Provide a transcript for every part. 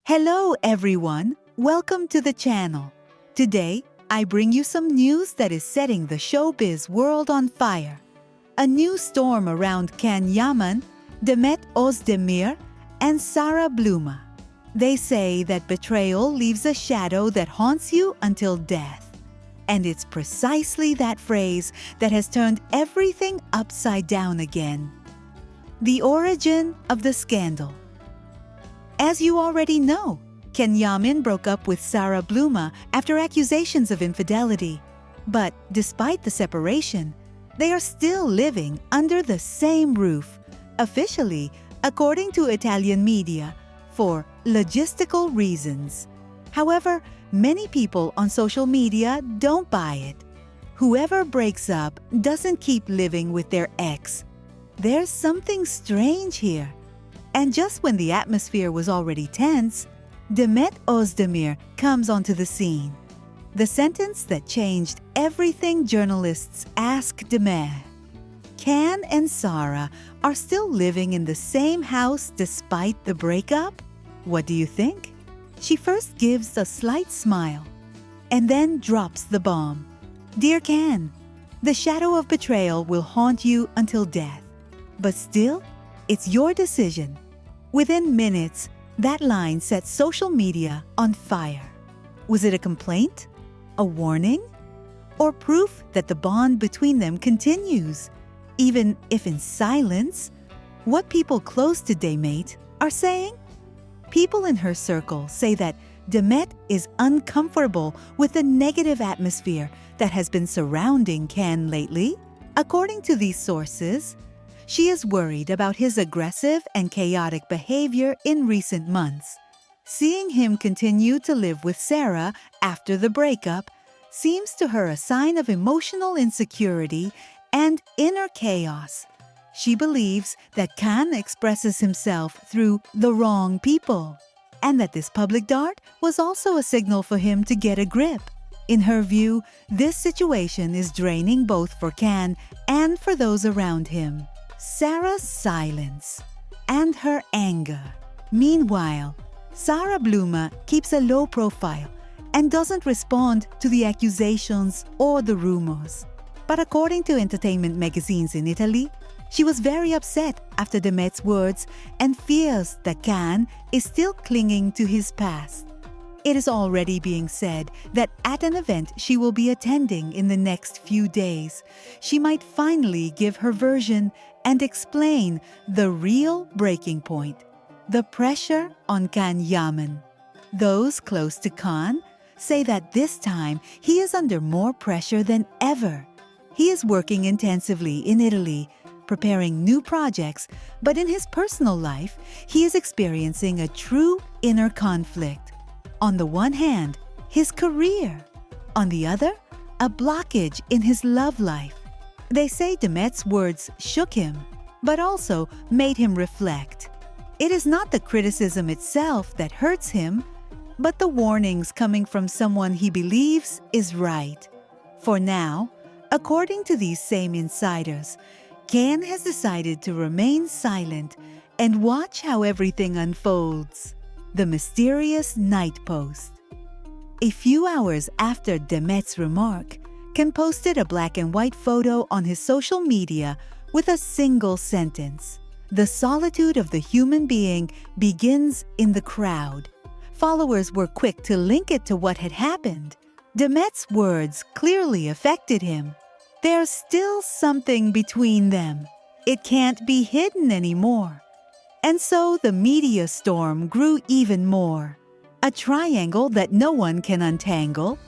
Hello everyone, welcome to the channel. Today, I bring you some news that is setting the showbiz world on fire. A new storm around Can Yaman, Demet Özdemir, and Sarah Bluma. They say that betrayal leaves a shadow that haunts you until death. And it's precisely that phrase that has turned everything upside down again. The origin of the scandal. As you already know, Can Yaman broke up with Sarah Bluma after accusations of infidelity. But despite the separation, they are still living under the same roof, officially, according to Italian media, for logistical reasons. However, many people on social media don't buy it. Whoever breaks up doesn't keep living with their ex. There's something strange here. And just when the atmosphere was already tense, Demet Özdemir comes onto the scene. The sentence that changed everything journalists ask Demet. Can and Sarah are still living in the same house despite the breakup? What do you think? She first gives a slight smile and then drops the bomb. Dear Can, the shadow of betrayal will haunt you until death. But still, it's your decision. Within minutes, that line set social media on fire. Was it a complaint? A warning? Or proof that the bond between them continues, even if in silence? What people close to Demet are saying? People in her circle say that Demet is uncomfortable with the negative atmosphere that has been surrounding Can lately. According to these sources, she is worried about his aggressive and chaotic behavior in recent months. Seeing him continue to live with Sarah after the breakup seems to her a sign of emotional insecurity and inner chaos. She believes that Can expresses himself through the wrong people, and that this public dart was also a signal for him to get a grip. In her view, this situation is draining both for Can and for those around him. Sarah's silence and her anger. Meanwhile, Sarah Bluma keeps a low profile and doesn't respond to the accusations or the rumors. But according to entertainment magazines in Italy, she was very upset after Demet's words and fears that Can is still clinging to his past. It is already being said that at an event she will be attending in the next few days, she might finally give her version and explain the real breaking point, the pressure on Can Yaman. Those close to Can say that this time he is under more pressure than ever. He is working intensively in Italy, preparing new projects, but in his personal life, he is experiencing a true inner conflict. On the one hand, his career. On the other, a blockage in his love life. They say Demet's words shook him, but also made him reflect. It is not the criticism itself that hurts him, but the warnings coming from someone he believes is right. For now, according to these same insiders, Can has decided to remain silent and watch how everything unfolds. The mysterious night post. A few hours after Demet's remark, Can posted a black and white photo on his social media with a single sentence. The solitude of the human being begins in the crowd. Followers were quick to link it to what had happened. Demet's words clearly affected him. There's still something between them. It can't be hidden anymore. And so the media storm grew even more. A triangle that no one can untangle.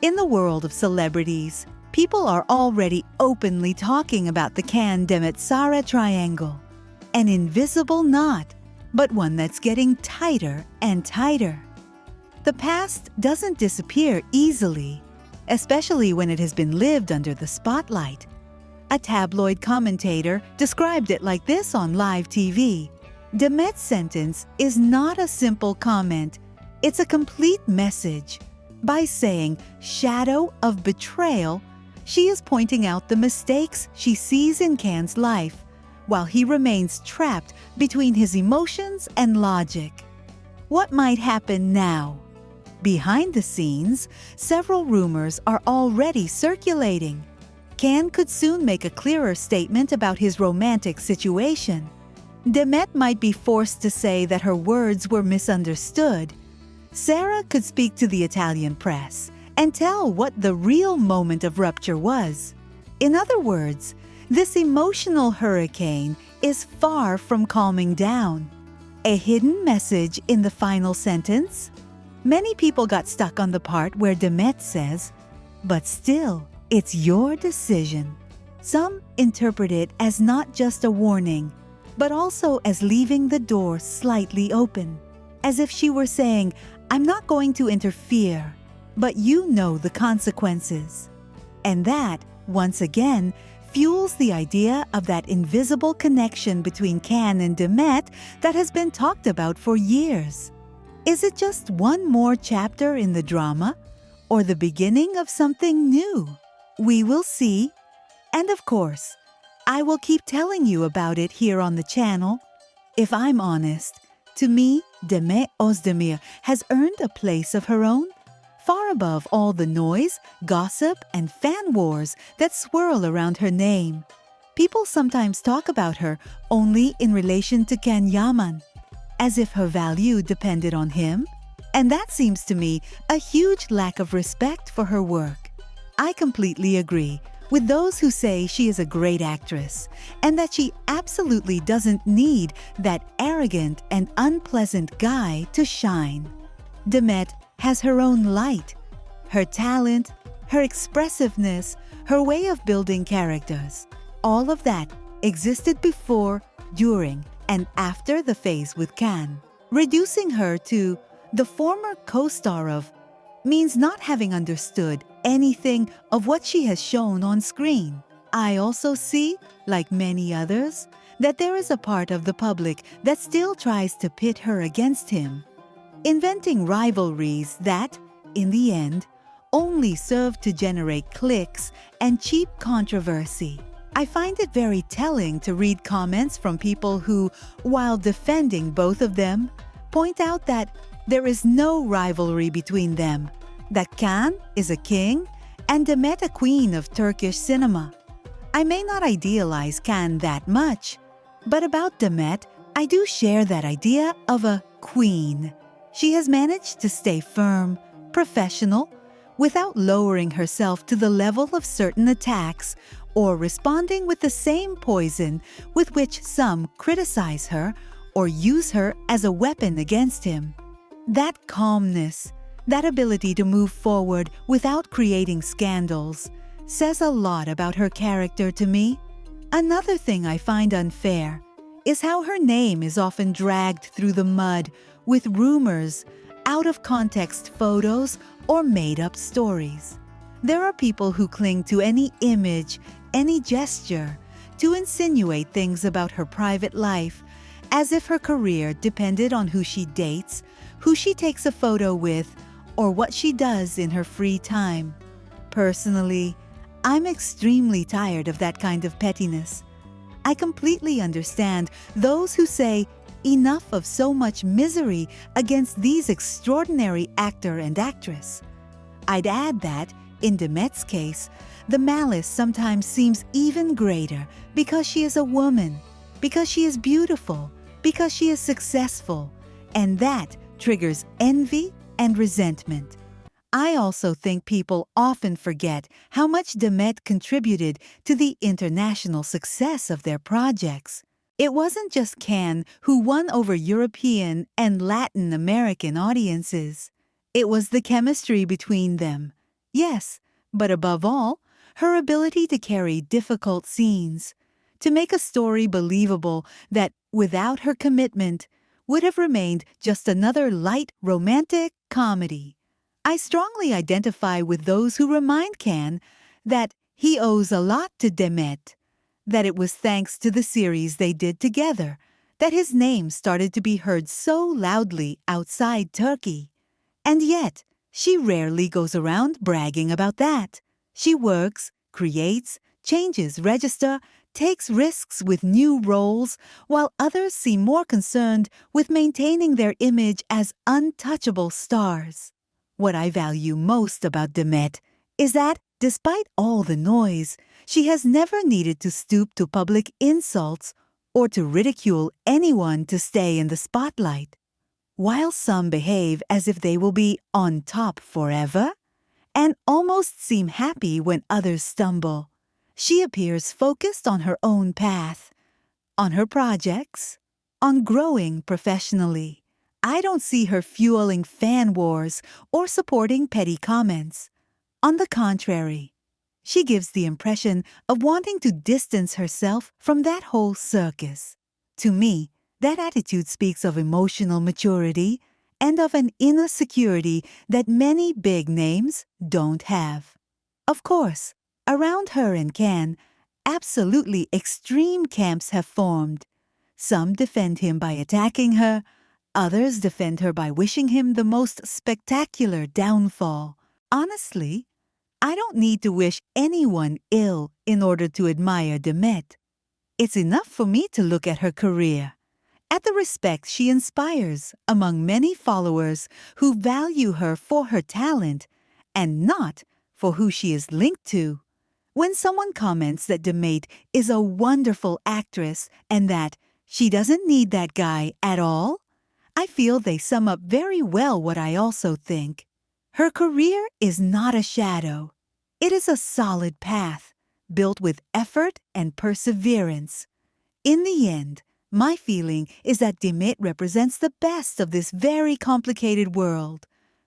In the world of celebrities, people are already openly talking about the Can-Demet-Sarah triangle. An invisible knot, but one that's getting tighter and tighter. The past doesn't disappear easily, especially when it has been lived under the spotlight. A tabloid commentator described it like this on live TV. Demet's sentence is not a simple comment, it's a complete message. By saying shadow of betrayal, she is pointing out the mistakes she sees in Can's life, while he remains trapped between his emotions and logic. What might happen now? Behind the scenes, several rumors are already circulating. Can could soon make a clearer statement about his romantic situation. Demet might be forced to say that her words were misunderstood. Sarah could speak to the Italian press and tell what the real moment of rupture was. In other words, this emotional hurricane is far from calming down. A hidden message in the final sentence? Many people got stuck on the part where Demet says, "But still, it's your decision." Some interpret it as not just a warning, but also as leaving the door slightly open, as if she were saying, "I'm not going to interfere, but you know the consequences." And that, once again, fuels the idea of that invisible connection between Can and Demet that has been talked about for years. Is it just one more chapter in the drama, or the beginning of something new? We will see. And of course, I will keep telling you about it here on the channel. If I'm honest, to me, Demet Özdemir has earned a place of her own, far above all the noise, gossip, and fan wars that swirl around her name. People sometimes talk about her only in relation to Can Yaman, as if her value depended on him, and that seems to me a huge lack of respect for her work. I completely agree with those who say she is a great actress and that she absolutely doesn't need that arrogant and unpleasant guy to shine. Demet has her own light, her talent, her expressiveness, her way of building characters. All of that existed before, during, and after the phase with Can. Reducing her to the former co-star of means not having understood anything of what she has shown on screen. I also see, like many others, that there is a part of the public that still tries to pit her against him, inventing rivalries that, in the end, only serve to generate clicks and cheap controversy. I find it very telling to read comments from people who, while defending both of them, point out that there is no rivalry between them, that Can is a king and Demet a queen of Turkish cinema. I may not idealize Can that much, but about Demet, I do share that idea of a queen. She has managed to stay firm, professional, without lowering herself to the level of certain attacks or responding with the same poison with which some criticize her or use her as a weapon against him. That calmness, that ability to move forward without creating scandals, says a lot about her character to me. Another thing I find unfair is how her name is often dragged through the mud with rumors, out-of-context photos, or made-up stories. There are people who cling to any image, any gesture, to insinuate things about her private life, as if her career depended on who she dates, who she takes a photo with, or what she does in her free time. Personally, I'm extremely tired of that kind of pettiness. I completely understand those who say, "Enough of so much misery against these extraordinary actor and actress." I'd add that, in Demet's case, the malice sometimes seems even greater because she is a woman, because she is beautiful, because she is successful, and that triggers envy and resentment. I also think people often forget how much Demet contributed to the international success of their projects. It wasn't just Can who won over European and Latin American audiences. It was the chemistry between them. Yes, but above all, her ability to carry difficult scenes, to make a story believable that, without her commitment, would have remained just another light romantic comedy. I strongly identify with those who remind Can that he owes a lot to Demet, that it was thanks to the series they did together that his name started to be heard so loudly outside Turkey. And yet, she rarely goes around bragging about that. She works, creates, changes register, takes risks with new roles, while others seem more concerned with maintaining their image as untouchable stars. What I value most about Demet is that, despite all the noise, she has never needed to stoop to public insults or to ridicule anyone to stay in the spotlight. While some behave as if they will be on top forever and almost seem happy when others stumble, she appears focused on her own path, on her projects, on growing professionally. I don't see her fueling fan wars or supporting petty comments. On the contrary, she gives the impression of wanting to distance herself from that whole circus. To me, that attitude speaks of emotional maturity and of an inner security that many big names don't have. Of course, around her and Can, absolutely extreme camps have formed. Some defend him by attacking her, others defend her by wishing him the most spectacular downfall. Honestly, I don't need to wish anyone ill in order to admire Demet. It's enough for me to look at her career, at the respect she inspires among many followers who value her for her talent and not for who she is linked to. When someone comments that Demet is a wonderful actress and that she doesn't need that guy at all, I feel they sum up very well what I also think. Her career is not a shadow. It is a solid path, built with effort and perseverance. In the end, my feeling is that Demet represents the best of this very complicated world: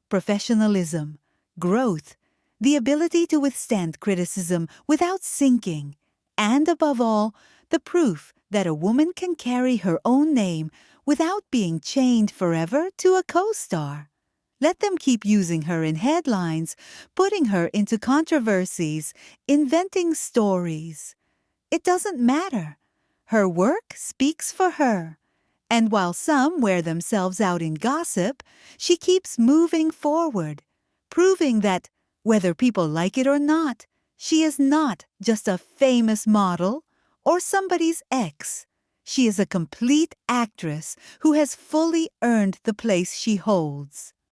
professionalism, growth, the ability to withstand criticism without sinking, and above all, the proof that a woman can carry her own name without being chained forever to a co-star. Let them keep using her in headlines, putting her into controversies, inventing stories. It doesn't matter. Her work speaks for her. And while some wear themselves out in gossip, she keeps moving forward, proving that, whether people like it or not, she is not just a famous model or somebody's ex. She is a complete actress who has fully earned the place she holds.